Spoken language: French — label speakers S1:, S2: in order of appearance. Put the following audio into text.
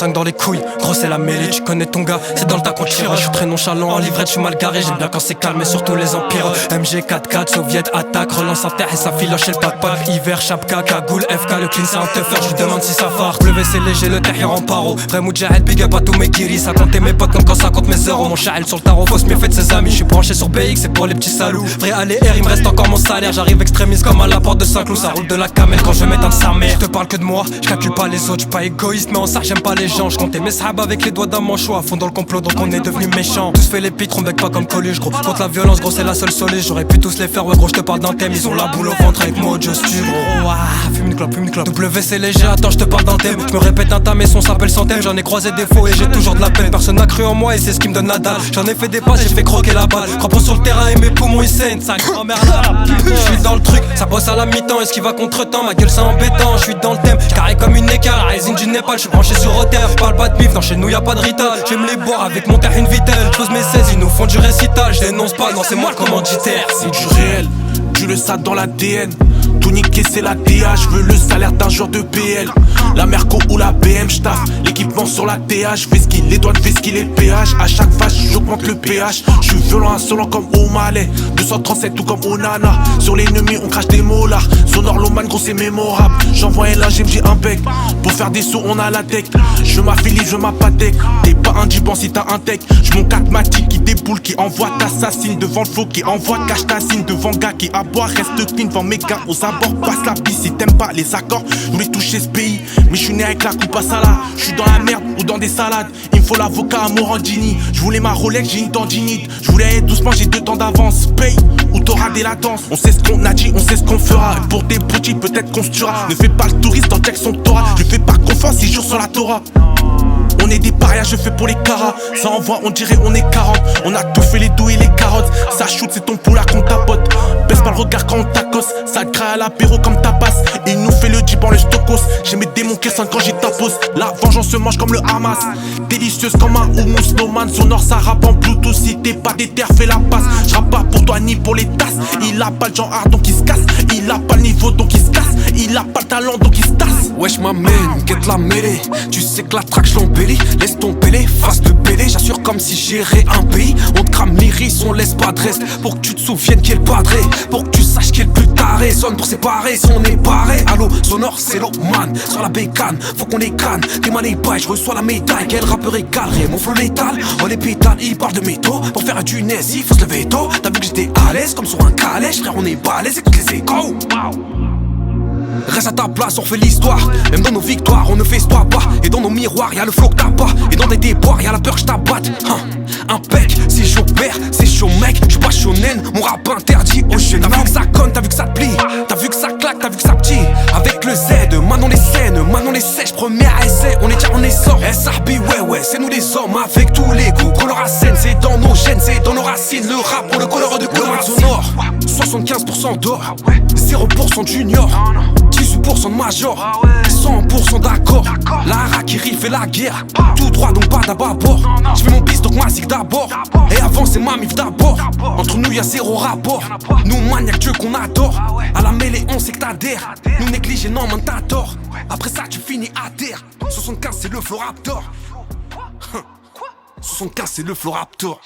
S1: 5 dans les couilles, gros c'est la mêlée. Tu connais ton gars, c'est dans le tas qu'on tire. Je suis très nonchalant en livrette, je suis mal garé. J'aime bien quand c'est calme et surtout les empires. MG 4-4, Soviet attaque, relance en terre et ça filoche et le pack-pack. Hiver, chapka, cagoule, FK, le clean c'est un teuffer. Je lui demande si ça fare. Pleuvé c'est léger, le terre en paro. Vrai Moudjahid, big up à tous mes guiris. Ça compte mes potes comme quand ça compte mes euros. Mon chael sur le tarot, faut se méfier de ses amis. Je suis branché sur BX, c'est pour les petits salauds. Vrai aller R, il me reste encore mon salaire. J'arrive extrémiste comme à la porte de Saint-Cloud. Ça roule de la camel quand je vais m'éteindre sa mère. Je te parle que de moi, je calcule pas les autres. Je suis pas égoïste, mais en ça j'aime pas les gens. Je comptais mes sahabs avec les doigts dans mon choix. Fond dans le complot, donc on est devenu méchants. Tous fait les pitres, on bec pas comme Coluche, gros. Contre la violence, gros, c'est la seule solution. J'aurais pu tous les faire, ouais, gros, je te parle d'un thème. Ils ont la boule au ventre avec moi, Just tu, gros. Fume une clope, fume une clope. WC léger, attends, je te parle d'un thème. Je me répète un tas, mais son s'appelle centaine. J'en ai croisé des faux et j'ai toujours de la peine. Personne n'a cru en moi et c'est ce qui me donne la dalle. J'en ai fait des passes, j'ai fait croquer la balle. Crampons sur le terrain et mes poumons ils saignent. Sa grand-mère là, je suis dans le truc, ça bosse à la mi-temps. Est-ce qu'il va contre-temps? Ma gueule c'est embêtant, je suis dans le thème. Carré comme une écart, Rising du Népal, je suis branché sur Rotter. J'parle pas de bif, non chez nous y'a pas de rital. J'aime les boire avec mon terre une vitelle. J'pose mes 16, ils nous font du récital. Je dénonce pas, non c'est moi le commanditaire.
S2: C'est du réel, tu le sais dans l'ADN. Tout niquer c'est la DA, je veux le salaire d'un joueur de BL. La Merco ou la BM, j'taffe l'équipement sur la DA. J'fais ce qu'il, les doigts fais ce qu'il est le péage. À chaque phase j'augmente le PH. J'suis violent, insolent comme O'Malley. 237 tout comme Onana. Sur l'ennemi on crache des molars. Sonore Loman gros c'est mémorable. J'envoie un linge, j'ai un bec. Pour faire des sous on a la tech. Je m'affilie, je m'apathèque. T'es pas un diban si t'as un tech. J'mon 4 matic qui déboule, qui envoie t'assassine. Devant le faux qui envoie cache ta signe. Devant gars qui aboie, reste clean devant mes gars. Aux abords passe la piste. Si t'aimes pas les accords, je voulais toucher ce pays. Mais je suis né avec la coupe à salade. Je suis dans la merde ou dans des salades. Il me faut l'avocat à Morandini. Je voulais ma Rolex, j'ai une tendinite. Je voulais être doucement, j'ai 2 temps d'avance. Paye ou t'auras des latences. On sait ce qu'on a dit, on sait ce qu'on fera. Pour des boutiques, peut-être qu'on se tuera. Ne fais pas le touriste en check son Torah. Je fais pas confiance, il jure sur la Torah. On est des parias, je fais pour les caras. Ça envoie, on dirait on est 40. On a tout fait les douilles et les carottes. Ça shoot, c'est ton poulard qu'on tapote. Baisse pas le regard quand on t'accosse. Ça te graille à l'apéro comme tapas. Il nous fait le jeep en le stokos. J'ai mes démons qui ressentent quand j'y tapose. La vengeance se mange comme le Hamas. Délicieuse comme un houmous snowman. Sonore ça rappe en bluetooth. Si t'es pas déter, fais la passe. J'rappe pas pour toi ni pour les tasses. Il a pas le genre hard donc il se casse. Il a pas le niveau donc il se casse. Il a pas le talent donc il se tasse.
S3: Wesh ma main, guette la mêlée. Tu sais que la track j'l'embellis. Laisse tomber les faces de BD. J'assure comme si gérais un pays. On te crame l'iris, on laisse pas de reste. Pour que tu te souviennes qui est le padré. Pour que tu saches qui est le plus taré. Sonne pour séparer si on est barré. Allô, sonore c'est l'Oman. Sur la bécane, faut qu'on les canne. T'es mané bail, je reçois la médaille. Quel rappeur égalé, mon flow létal. Oh les pétales, ils parlent de métaux. Pour faire du nazi, faut se lever tôt. T'as vu que j'étais à l'aise comme sur un calèche. Frère on est balèze, écoute les échos. Reste à ta place, on fait l'histoire. Même dans nos victoires, on ne fait pas. Et dans nos miroirs, y'a le flow que t'as pas. Et dans tes déboires, y'a la peur que je t'abatte. Impec, c'est chaud père, c'est chaud mec. J'suis pas shonen, mon rap interdit aux jeunes. T'as vu que ça conne, t'as vu que ça plie. T'as vu que ça claque, t'as vu que ça petit. Avec le Z, maintenant les scènes, maintenant les sèches. Premier essai, on est déjà en essor. SRB, ouais, c'est nous les hommes avec tous les goûts. Color à scène, c'est dans nos gènes, c'est dans nos racines. Le rap pour le color de couleur sonore. 75% d'or, 0% junior. 18% de major, 100% d'accord. La hara qui riff fait la guerre. Tout droit donc pas d'abord. Je fais mon bis donc ma zig d'abord. Et avant c'est ma mif d'abord. Entre nous y'a 0 rapport. Nous maniaque Dieu qu'on adore. À la mêlée on sait que t'adhères. Nous négligés non man t'as tort. Après ça tu finis à terre. 75 c'est le flow raptor. 75 c'est le flow raptor.